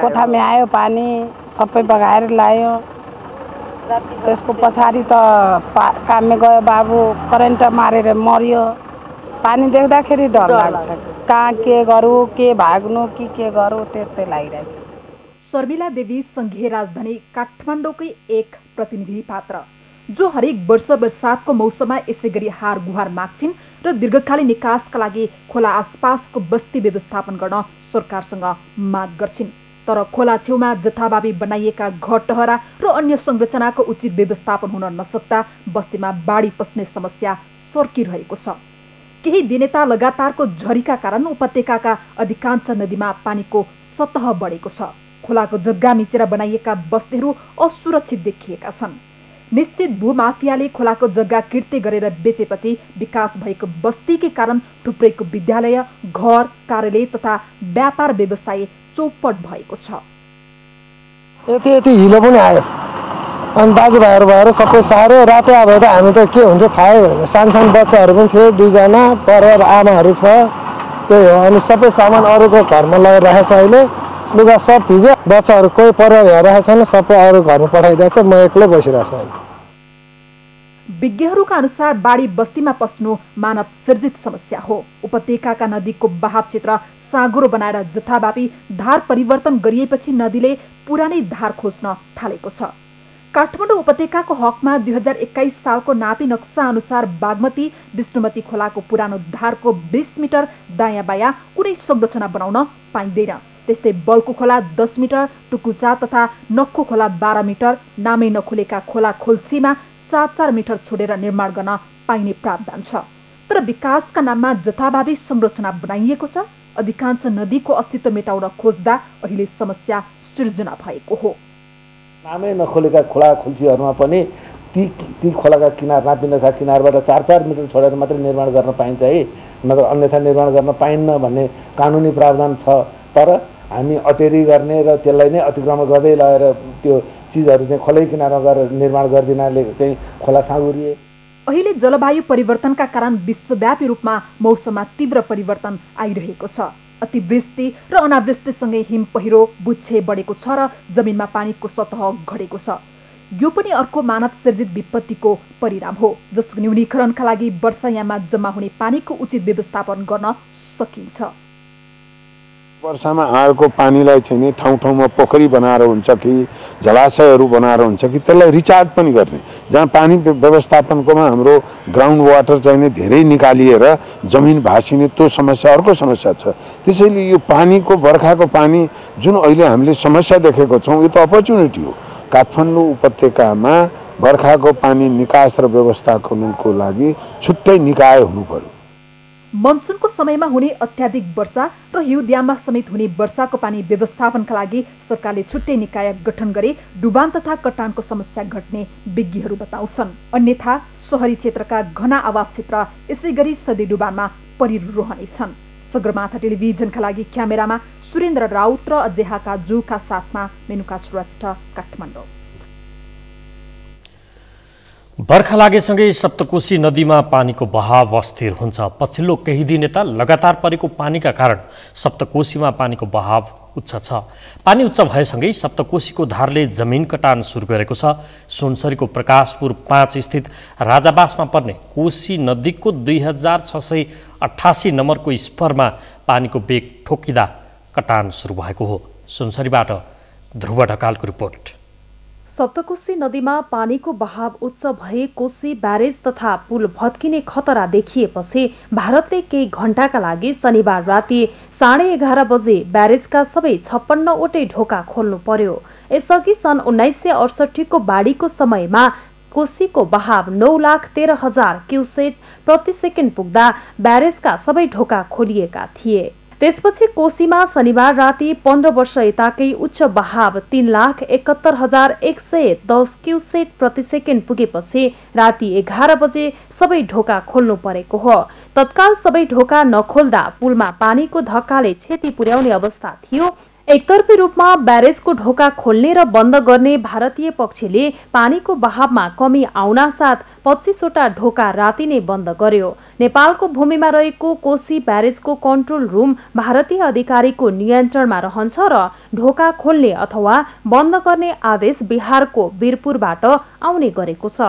कोठामै आयो, पानी सबै बगाएर लायो। त्यसको पछाडि त काममा गयो बाबु, करेन्ट मारेर मर्यो। पानी देख्दाखेरि डर लाग्छ, कहाँ के गरौँ, के भाग्नु कि के गरौँ त्यस्तै लागिरहेको। शर्मिला देवी सङ्घीय राजधानी काठमाडौँकै एक प्रतिनिधि पात्र। जो हरेक वर्ष बर्सातको मौसममा यसै गरी हार गुहार माग्छिन् र दीर्घकालीन निकासका लागि खोला आसपासको बस्ती व्यवस्थापन गर्न सरकारसँग माग गर्छिन्। तर खोला छेउमा जथाभावी बनाइएका घर टहरा र अन्य संरचनाको उचित व्यवस्थापन हुन नसक्दा बस्तीमा बाढी पस्ने समस्या सर्किरहेको छ। केही दिनेता लगातारको झरीका कारण उपत्यकाका अधिकांश नदीमा पानीको सतह बढेको छ। खोलाको जग्गा मिचेर बनाइएका बस्तीहरू असुरक्षित देखिएका छन्। निश्चित भूमाफियाले खोलाको जग्गा किर्ते गरेर बेचेपछि विकास भएको बस्तीकै कारण थुप्रैको विद्यालय, घर, कार्यालय तथा व्यापार व्यवसाय चौपट भएको छ। यति हिलो पनि आयो अनि दाजुभाइहरू भएर सबै साह्रो रातै आयो त हामी त के हुन्छ थाहै भएन। सानो बच्चाहरू पनि थियो, 2 जना परिवार आमाहरू छ, त्यही हो। अनि सबै सामान अरूको घरमा लगेर राखेको छ। अहिले लुगा सब भिज्यो, बच्चाहरू कोही परिवार हेरेको छैन, सबै अरू घरमा पठाइदिएको छ। म एक्लै बसिरहेको छु। विज्ञहरूका अनुसार बाढी बस्तीमा पस्नु मानव सृजित समस्या हो। उपत्यकाका नदीको बहाव क्षेत्र साँगुरो बनाएर जथाभावी धार परिवर्तन गरिएपछि नदीले पुरानै धार खोज्न थालेको छ। काठमाडौँ उपत्यकाको हकमा 2021 सालको नापी नक्सा अनुसार बागमती विष्णुमती खोलाको पुरानो धारको 20 मिटर दायाँ बायाँ कुनै संरचना बनाउन पाइँदैन। त्यस्तै बल्कु खोला 10 मिटर, टुकुचा तथा नक्खु खोला 12 मिटर, नामै नखुलेका खोला खोल्छीमा 4-4 मिटर छोडेर निर्माण गर्न पाइने प्रावधान छ। तर विकासका नाममा जथाभावी संरचना बनाइएको छ। अधिकांश नदीको अस्तित्व मेटाउन खोज्दा अहिले समस्या सृजना भएको हो। नामै नखोलेका खोला खोल्छीहरूमा पनि ती खोलाका किनार नापी नक्सा किनारबाट 4-4 मिटर छोडेर मात्रै निर्माण गर्न पाइन्छ है, नत्र अन्यथा निर्माण गर्न पाइन्न भन्ने कानुनी प्रावधान छ। तर हामी अटेरी गर्ने र त्यसलाई नै अतिक्रमण गर्दै लगेर त्यो चिजहरू चाहिँ खोलै किनारमा गएर निर्माण गरिदिनाले चाहिँ खोला साँगुरिए। अहिले जलवायु परिवर्तनका कारण विश्वव्यापी रूपमा मौसममा तीव्र परिवर्तन आइरहेको छ। अतिवृष्टि र अनावृष्टिसँगै हिम पहिरो बुच्छे बढेको छ र जमिनमा पानीको सतह घटेको छ। यो पनि अर्को मानव सृजित विपत्तिको परिणाम हो, जसको न्यूनीकरणका लागि वर्षायाममा जम्मा हुने पानीको उचित व्यवस्थापन गर्न सकिन्छ। वर्षामा आएको पानीलाई चाहिँ नि ठाउँ ठाउँमा पोखरी बनाएर हुन्छ कि जलाशयहरू बनाएर हुन्छ कि त्यसलाई रिचार्ज पनि गर्ने, जहाँ पानी व्यवस्थापनकोमा हाम्रो ग्राउन्ड वाटर चाहिँ नि धेरै निकालिएर जमिन भासिने त्यो समस्या अर्को समस्या छ। त्यसैले यो पानीको बर्खाको पानी जुन अहिले हामीले समस्या देखेको छौँ यो त अपर्च्युनिटी हो। काठमाडौँ उपत्यकामा बर्खाको पानी निकास र व्यवस्थापनको लागि छुट्टै निकाय हुनु पर्यो। मनसुनको समयमा हुने अत्याधिक वर्षा र हिउँदयाममा समेत हुने वर्षाको पानी व्यवस्थापनका लागि सरकारले छुट्टै निकाय गठन गरे डुबान तथा कटानको समस्या घट्ने विज्ञहरू बताउँछन्। अन्यथा शहरी क्षेत्रका घना आवास क्षेत्र यसै गरी सधैँ डुबानमा परिरहनेछन्। सगरमाथा टेलिभिजनका लागि क्यामेरामा सुरेन्द्र राउत र अजेहा काजुका साथमा मेनुका श्रेष्ठ, काठमाडौँ। बर्खा लागेसँगै सप्तकोशी नदीमा पानीको बहाव अस्थिर हुन्छ। पछिल्लो केही दिन यता लगातार परेको पानीका कारण सप्तकोशीमा पानीको बहाव उच्च छ। पानी उच्च भएसँगै सप्तकोशीको धारले जमिन कटान सुरु गरेको छ। सुनसरीको प्रकाशपुर 5 स्थित राजाबासमा पर्ने कोशी नदीको 2688 नम्बरको स्परमा पानीको बेग ठोकिँदा कटान सुरु भएको हो। सुनसरीबाट ध्रुव ढकालको रिपोर्ट। सप्तकोशी नदीमा पानीको बहाव उच्च भए कोशी ब्यारेज तथा पुल भत्किने खतरा देखिएपछि भारतले केही घण्टाका लागि शनिबार राति 11:30 बजे ब्यारेजका सबै 56 वटै ढोका खोल्नु पर्यो। यसअघि सन् 1968 को बाढीको समयमा कोशीको बहाव 9,13,000 क्युसेक प्रति सेकेन्ड पुग्दा ब्यारेजका सबै ढोका खोलिएका थिए। त्यसपछि कोशीमा शनिबार राति 15 वर्ष यताकै उच्च बहाव 3,71,110 क्युसेक प्रति सेकेन्ड पुगेपछि राति 11 बजे सबै ढोका खोल्नु परेको हो। तत्काल सबै ढोका नखोल्दा पुलमा पानीको धक्काले क्षति पुर्याउने अवस्था थियो। एकतर्फी रूपमा ब्यारेजको ढोका खोल्ने र बन्द गर्ने भारतीय पक्षले पानीको बहावमा कमी आउनासाथ 25 वटा ढोका राति नै बन्द गर्यो। नेपालको भूमिमा रहेको कोशी ब्यारेजको कन्ट्रोल रुम भारतीय अधिकारीको नियन्त्रणमा रहन्छ र ढोका खोल्ने अथवा बन्द गर्ने आदेश बिहारको वीरपुरबाट आउने गरेको छ।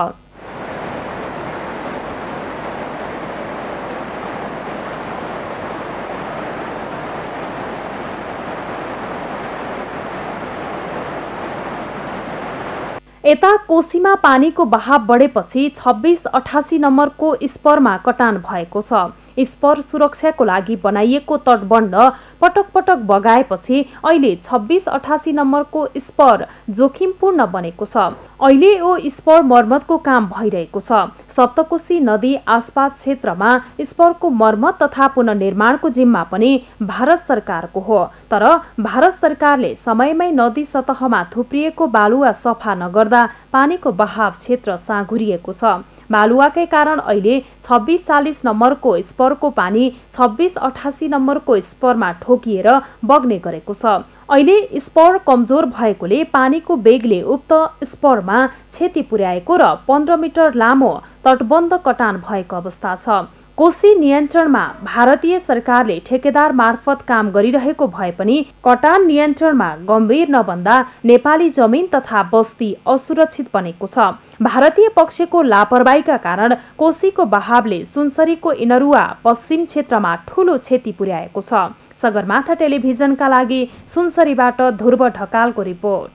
यता कोसीमा पानीको बहाव बढेपछि 2688 नम्बरको स्परमा कटान भएको छ। स्पर सुरक्षाको लागि बनाइएको तटबन्ध पटक पटक बगाएपछि अहिले 2688 नम्बरको स्पर जोखिमपूर्ण बनेको छ। अहिले यो स्पर मर्मतको काम भइरहेको छ। सप्तकोशी नदी आसपास क्षेत्रमा स्परको मर्मत तथा पुनर्निर्माणको जिम्मा पनि भारत सरकारको हो। तर भारत सरकारले समयमै नदी सतहमा थुप्रिएको बालुवा सफा नगर्दा पानीको बहाव क्षेत्र साँघुरिएको छ। बालुवाकै कारण अहिले 2640 नम्बरको स्परको पानी 2688 नम्बरको स्परमा ठोकिएर बग्ने गरेको छ। अहिले स्पर कमजोर भएकोले पानीको वेगले उक्त स्परमा क्षति पुर्याएको र 15 मिटर लामो तटबन्ध कटान भएको अवस्था छ। कोशी नियन्त्रणमा भारतीय सरकारले ठेकेदार मार्फत काम गरिरहेको भए पनि कटान नियन्त्रणमा गम्भीर नबन्दा नेपाली जमिन तथा बस्ती असुरक्षित बनेको छ। भारतीय पक्षको लापरवाहीका कारण कोशीको बहावले सुनसरीको इनरुवा पश्चिम क्षेत्रमा ठूलो क्षति पुर्याएको छ। सगरमाथा टेलिभिजनका लागि सुनसरीबाट ध्रुव ढकालको रिपोर्ट।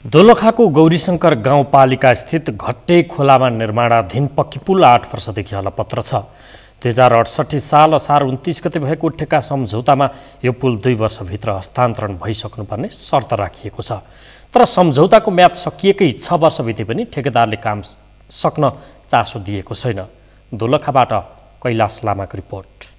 दोलखाको गौरीशंकर गाउँपालिका स्थित घट्टे खोलामा निर्माणाधीन पक्की पुल 8 वर्षदेखि अलपत्र छ। 2068 साल असार 29 गते भएको ठेक्का सम्झौतामा यो पुल 2 वर्षभित्र हस्तान्तरण भइसक्नुपर्ने शर्त राखिएको छ। तर सम्झौताको म्याद सकिएकै 6 वर्ष बिते पनि ठेकेदारले काम सक्न चासो दिएको छैन। दोलखाबाट कैलाश लामाको रिपोर्ट।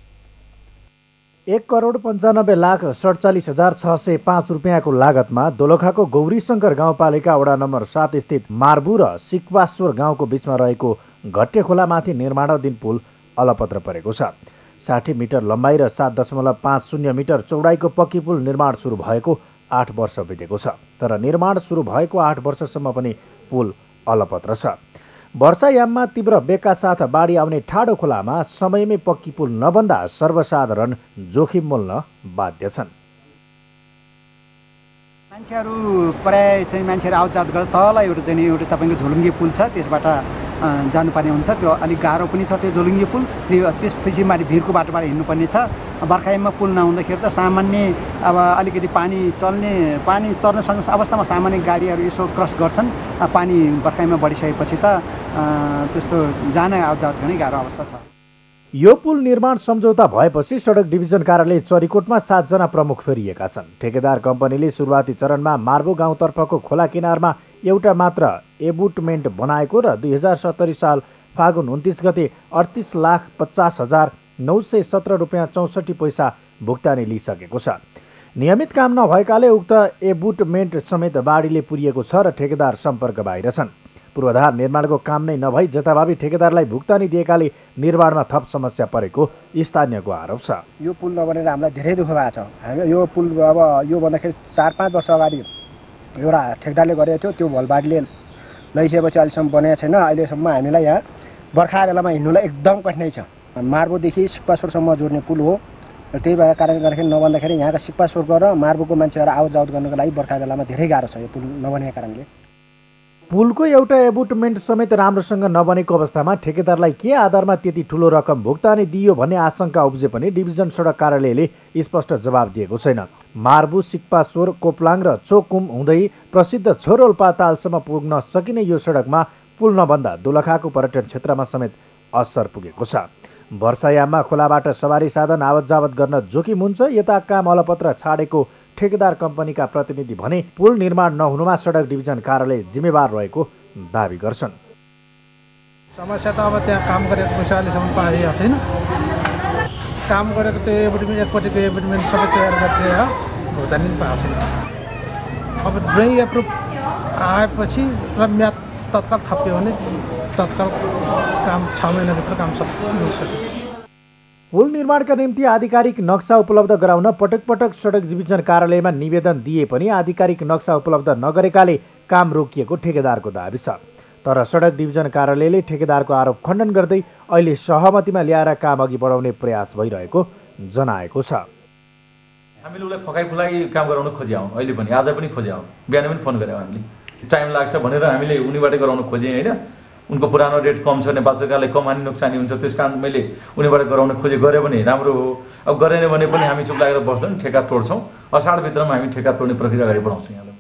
1,95,47,605 रुपियाँको लागतमा दोलखाको गौरीशंकर गाउँपालिका वडा नम्बर 7 स्थित मार्बु र सिक्वाश्वर गाउँको बीचमा रहेको घट्टे खोलामाथि निर्माणाधीन पुल अलपत्र परेको छ। 60 मिटर लम्बाइ र 7.50 मिटर चौडाइको पक्की पुल निर्माण सुरु भएको 8 वर्ष बितेको छ। तर निर्माण सुरु भएको 8 वर्षसम्म पनि पुल अलपत्र छ। वर्षायाममा तीव्र बेगका साथ बाढी आउने ठाडो खोलामा समयमै पक्की पुल नबन्दा सर्वसाधारण जोखिम मोल्न बाध्य छन्। मान्छेहरू प्राय चाहिँ मान्छेहरू आवतजात गरेर तल एउटा तपाईँको झोलुङ्गे पुल छ, त्यसबाट जानुपर्ने हुन्छ। त्यो अलिक गाह्रो पनि छ त्यो झोलुङ्गे पुल। त्यसपछि माथि भिरको बाटोबाट हिँड्नुपर्ने छ। बर्खायाममा पुल नहुँदाखेरि त सामान्य अब अलिकति पानी तर्न सक्ने अवस्थामा सामान्य गाडीहरू यसो क्रस गर्छन्। पानी बर्खायाममा बढिसकेपछि त त्यस्तो जान आवतजात गर्ने गाह्रो अवस्था छ। यो पुल निर्माण सम्झौता भएपछि सडक डिभिजन कार्यालय चरीकोटमा 7 जना प्रमुख फेरिएका छन्। ठेकेदार कम्पनीले सुरुवाती चरणमा मार्बु गाउँतर्फको खोला किनारमा एउटा मात्र एबुटमेन्ट बनाएको र 2070 साल फागुन 29 गते 38,50,917 रुपियाँ 64 पैसा भुक्तानी लिइसकेको छ। नियमित काम नभएकाले उक्त एबुटमेन्ट समेत बाढीले पुरिएको छ र ठेकेदार सम्पर्क बाहिर छन्। पूर्वाधार निर्माणको काम नै नभई जताभावी ठेकेदारलाई भुक्तानी दिएकाले निर्माणमा थप समस्या परेको स्थानीयको आरोप छ। यो पुल नबनेर हामीलाई धेरै दुःख भएको छ। हामी यो पुल अब यो भन्दाखेरि 4-5 वर्ष अगाडि एउटा ठेकेदारले गरेको थियो, त्यो भलबाढीले लैसकेपछि अहिलेसम्म बनेको छैन। अहिलेसम्म हामीलाई यहाँ बर्खा बेलामा हिँड्नुलाई एकदम कठिनाइ छ। मार्बुदेखि सिक्वाश्वरसम्म जोड्ने पुल हो, त्यही भएर कारणले गर्दाखेरि नबन्दाखेरि यहाँका सिक्वाश्वरको र मार्बुको मान्छेहरू आवत जावत गर्नको लागि बर्खा बेलामा धेरै गाह्रो छ यो पुल नबनेको कारणले। पुलको एउटा एबुटमेन्ट समेत राम्रोसँग नबनेको अवस्थामा ठेकेदारलाई के आधारमा त्यति ठुलो रकम भुक्तानी दियो भन्ने आशंका उब्जे पनि डिभिजन सडक कार्यालयले स्पष्ट जवाब दिएको छैन। मार्बु सिक्पासोर कोप्लाङ र चोकुम हुँदै प्रसिद्ध छोरोल्पा तालसम्म पुग्न सकिने यो सडकमा पुल नबन्दा दोलखाको पर्यटन क्षेत्रमा समेत असर पुगेको छ। वर्षायाममा खोलाबाट सवारी साधन आवत जावत गर्न जोखिम हुन्छ। यता काम अलपत्र छाडेको ठेकेदार कम्पनीका प्रतिनिधि भने पुल निर्माण नहुनुमा सडक डिभिजन कार्यालय जिम्मेवार रहेको दावी गर्छन्। समस्या त अब त्यहाँ काम गरेको पैसा अहिलेसम्म पाइएको छैन। काम गरेको त्यो एडभर्टिजमेन्ट एकपट्टिको एडभर्टिजमेन्ट सबै तयार गरेर भुक्तानी पनि पाएको छैन। अब ड्राइङ एप्रुभ आएपछि र म्याद तत्काल थप्यो भने तत्काल काम 6 महिनाभित्र काम सक्नु सकिन्छ। पुल निर्माणका निम्ति आधिकारिक नक्सा उपलब्ध गराउन पटक पटक सडक डिभिजन कार्यालयमा निवेदन दिए पनि आधिकारिक नक्सा उपलब्ध नगरेकाले काम रोकिएको ठेकेदारको दाबी छ। तर सडक डिभिजन कार्यालयले ठेकेदारको आरोप खण्डन गर्दै अहिले सहमतिमा ल्याएर काम अघि बढाउने प्रयास भइरहेको जनाएको छ। हामीले उसलाई फकाइफुलाई काम गराउन खोज्यौँ, अहिले पनि आज पनि खोज्यौँ, बिहान पनि फोन गऱ्यौँ। हामीले टाइम लाग्छ भनेर हामीले उनीबाटै गराउन खोजेँ होइन। उनको पुरानो रेट कम छ, नेपाल सरकारलाई कम हानि नोक्सानी हुन्छ, त्यस कारण मैले उनीबाट गराउन खोजेँ। गऱ्यो भने राम्रो हो, अब गरेन भने पनि हामी चुप लागेर बस्दैनौँ, ठेका तोड्छौँ। असाढभित्रमा हामी ठेका तोड्ने प्रक्रिया अगाडि बढाउँछौँ। यहाँलाई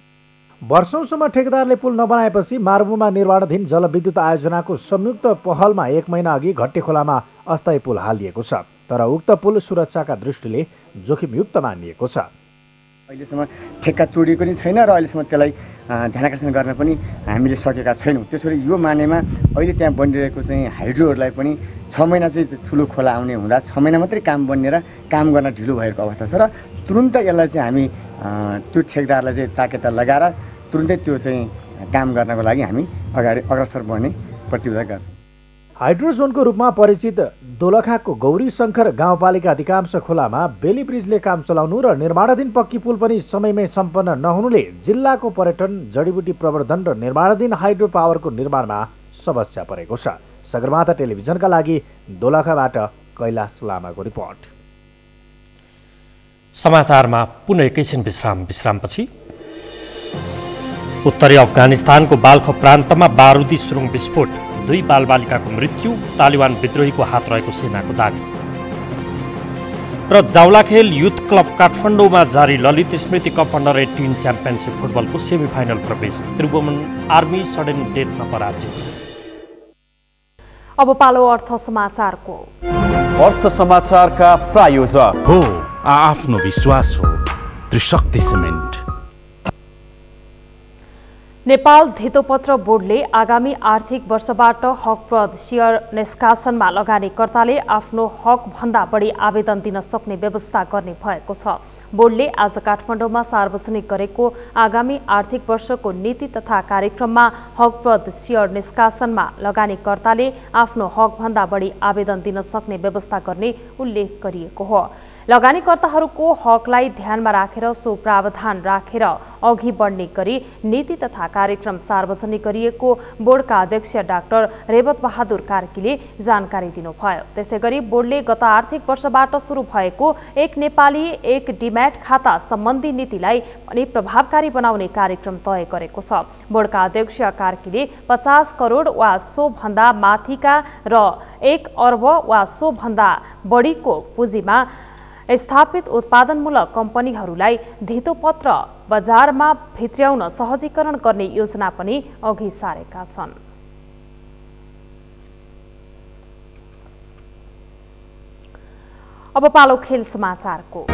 वर्षौंसम्म ठेकेदारले पुल नबनाएपछि मारुबुमा निर्माणाधीन जलविद्युत आयोजनाको संयुक्त पहलमा 1 महिना अघि घट्टे खोलामा अस्थायी पुल हालिएको छ। तर उक्त पुल सुरक्षाका दृष्टिले जोखिमयुक्त मानिएको छ। अहिलेसम्म ठेक्का तोडिएको पनि छैन र अहिलेसम्म त्यसलाई ध्यानाकर्षण गर्न पनि हामीले सकेका छैनौँ। त्यसरी यो मानेमा अहिले त्यहाँ बनिरहेको चाहिँ हाइड्रोहरूलाई पनि 6 महिना चाहिँ ठुलो खोला आउने हुँदा 6 महिना मात्रै काम बन्ने र काम गर्न ढिलो भएको अवस्था छ र तुरुन्त यसलाई चाहिँ हामी त्यो ठेकदारलाई चाहिँ ताकेता लगाएर तुरुन्तै त्यो चाहिँ काम गर्नको लागि हामी अगाडि अग्रसर बढ्ने प्रतिबद्धता गर्छौँ। हाइड्रोजोनको रूपमा परिचित दोलखाको गौरी शङ्कर गाउँपालिका अधिकांश खोलामा बेली ब्रिजले काम चलाउनु र निर्माणाधीन पक्की पुल पनि समयमै सम्पन्न नहुनुले जिल्लाको पर्यटन, जडीबुटी प्रवर्धन र निर्माणाधीन हाइड्रो पावरको निर्माणमा समस्या परेको छ। सगरमाथा टेलिभिजनका लागि दोलखाबाट कैलाश लामाको रिपोर्ट। समाचारमा पुनः एकैछिन विश्रामपछि उत्तरी अफगानिस्तानको बाल्ख प्रान्तमा बारुदी सुरुङ विस्फोट, 2 बालबालिकाको मृत्यु, तालिबान विद्रोहीको हात रहेको सेनाको दावी। र जावलाखेल युथ क्लब काठमाडौँमा जारी ललित स्मृति कप अन्डर 18 च्याम्पियनसिप फुटबलको सेमिफाइनल प्रवेश, त्रिभुवन आर्मी सडन डेथमा पराजित। अब पालो अर्थ समाचारको। अर्थ समाचारका प्रायोजक हो आफ्नो विश्वास हो त्रिशक्ति सिमेन्ट। नेपाल धितोपत्र बोर्डले आगामी आर्थिक वर्षबाट हकप्रद शेयर निष्कासनमा लगानीकर्ताले आफ्नो हकभन्दा बढी आवेदन दिन सक्ने व्यवस्था गर्ने भएको छ। बोर्डले आज काठमाडौँमा सार्वजनिक गरेको आगामी आर्थिक वर्षको नीति तथा कार्यक्रममा हकप्रद शेयर निष्कासनमा लगानीकर्ताले आफ्नो हकभन्दा बढी आवेदन दिन सक्ने व्यवस्था गर्ने उल्लेख गरिएको हो। लगानीकर्ताहरूको हकलाई ध्यानमा राखेर सो प्रावधान राखेर अघि बढ्ने गरी नीति तथा कार्यक्रम सार्वजनिक गरिएको बोर्डका अध्यक्ष डाक्टर रेवत बहादुर कार्कीले जानकारी दिनुभयो। त्यसैगरी बोर्डले गत आर्थिक वर्षबाट सुरु भएको एक नेपाली एक डिम्याट खाता सम्बन्धी नीतिलाई पनि प्रभावकारी बनाउने कार्यक्रम तय गरेको छ। बोर्डका अध्यक्ष कार्कीले 50 करोड वा सो भन्दा माथिका र 1 अर्ब वा सो भन्दा बढीको पुँजीमा स्थापित उत्पादनमूलक कम्पनीहरूलाई धितोपत्र बजारमा भित्र्याउन सहजीकरण गर्ने योजना पनि अघि सारेका छन्। अब पालो खेल समाचारको।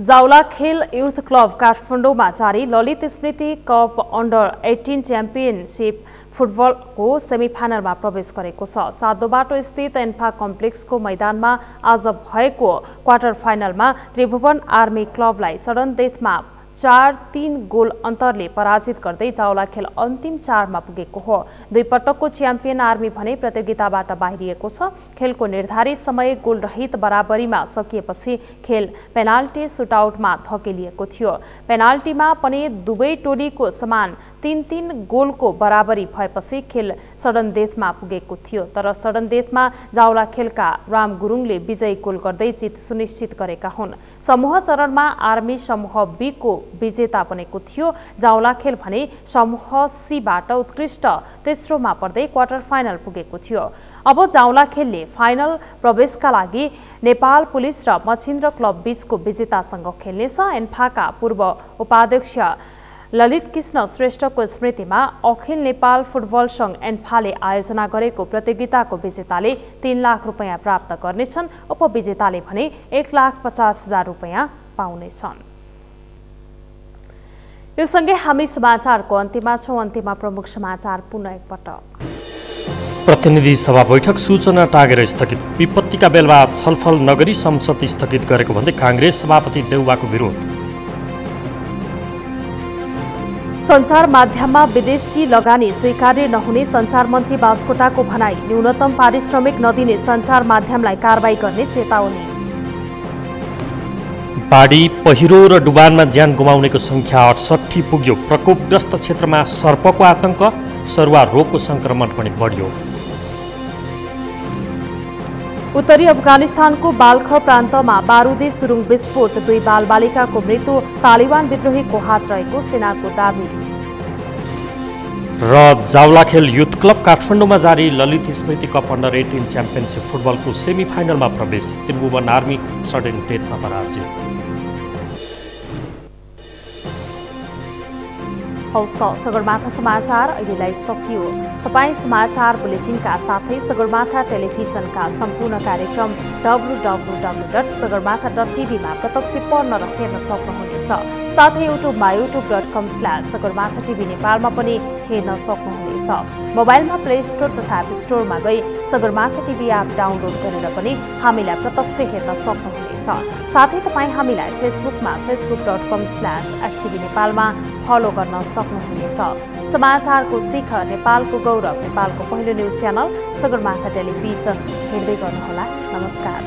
जावला खेल युथ क्लब काठमाडौँमा जारी ललित स्मृति कप अन्डर 18 च्याम्पियनसिप फुटबलको सेमिफाइनलमा प्रवेश गरेको छ। सातोबाटो स्थित एन्फा कम्प्लेक्सको मैदानमा आज भएको क्वार्टर फाइनलमा त्रिभुवन आर्मी क्लबलाई सडन डेथमा 4-3 गोल अन्तरले पराजित गर्दै जावला खेल अन्तिम 4मा पुगेको हो। 2 पटकको च्याम्पियन आर्मी भने प्रतियोगिताबाट बाहिरिएको छ। खेलको निर्धारित समय गोलरहित बराबरीमा सकिएपछि खेल पेनाल्टी सुटआउटमा धकेलिएको थियो। पेनाल्टीमा पनि दुवै टोलीको समान 3-3 गोलको बराबरी भएपछि खेल सडन डेथमा पुगेको थियो। तर सडन डेथमा जावला खेलका राम गुरुङले विजयी गोल गर्दै जित सुनिश्चित गरेका हुन्। समूह चरणमा आर्मी समूह बी को विजेता बनेको थियो। जावला खेल भने समूह सीबाट उत्कृष्ट तेस्रोमा पर्दै क्वार्टर फाइनल पुगेको थियो। अब जावला खेलले फाइनल प्रवेशका लागि नेपाल पुलिस र मछिन्द्र क्लब बीचको विजेतासँग खेल्नेछ। एन्फाका पूर्व उपाध्यक्ष ललित कृष्ण श्रेष्ठको स्मृतिमा अखिल नेपाल फुटबल संघ एन्फाले आयोजना गरेको प्रतियोगिताको विजेताले 3 लाख रुपैयाँ प्राप्त गर्नेछन्। उपविजेताले भने 1,50,000 रुपैयाँ पाउनेछन्। यो सँगै हामी समाचारको अन्त्यमा छौं। अन्त्यमा प्रमुख समाचार पुनः एकपटक। प्रतिनिधि सभा बैठक सूचना टागेर स्थगित, विपत्तिका बेला छलफल नगरी संसद स्थगित गरेको भन्दै कांग्रेस सभापति देउवाको विरोध। सञ्चार माध्यममा विदेशी लगानी स्वीकार्य नहुने सञ्चार मन्त्री बास्कोटाको भनाई, न्यूनतम पारिश्रमिक नदिने सञ्चार माध्यमलाई कारबाही गर्ने चेतावनी। बाढी, पहिरो र डुबानमा ज्यान गुमाउनेको संख्या 68 पुग्यो। प्रकोपग्रस्त क्षेत्रमा सर्पको आतंक, सरुवा रोगको संक्रमण पनि बढ्यो। उत्तरी अफगानिस्तानको बाल्ख प्रान्तमा बारुदी सुरुङ विस्फोट, 2 बालबालिकाको मृत्यु, तालिबान विद्रोहीको हात रहेको सेनाको दावी। र जावलाखेल युथ क्लब काठमाडौँमा जारी ललित स्मृति कप अन्डर 18 च्याम्पियनसिप फुटबलको सेमी फाइनलमा प्रवेश। त्रिभुवन आर्मी सडन डेथमा पराजित। हौस् त सगरमाथा समाचार अहिलेलाई सकियो। तपाईँ समाचार बुलेटिनका साथै सगरमाथा टेलिभिजनका सम्पूर्ण कार्यक्रम www.sagarmatha.tv मा प्रत्यक्ष पढ्न र हेर्न सक्नुहुनेछ। साथै युट्युबमा youtube.com/sagarmatha TV नेपालमा पनि हेर्न सक्नुहुनेछ। मोबाइलमा प्ले स्टोर तथा एप स्टोरमा गई सगरमाथा टिभी एप डाउनलोड गरेर पनि हामीलाई प्रत्यक्ष हेर्न सक्नुहुनेछ। साथै तपाईँ हामीलाई फेसबुकमा facebook.com/STV नेपालमा फलो गर्न सक्नुहुनेछ। समाचारको शिखर, नेपालको गौरव, नेपालको पहिलो न्युज च्यानल सगरमाथा टेलिभिजन हेर्दै गर्नुहोला। नमस्कार।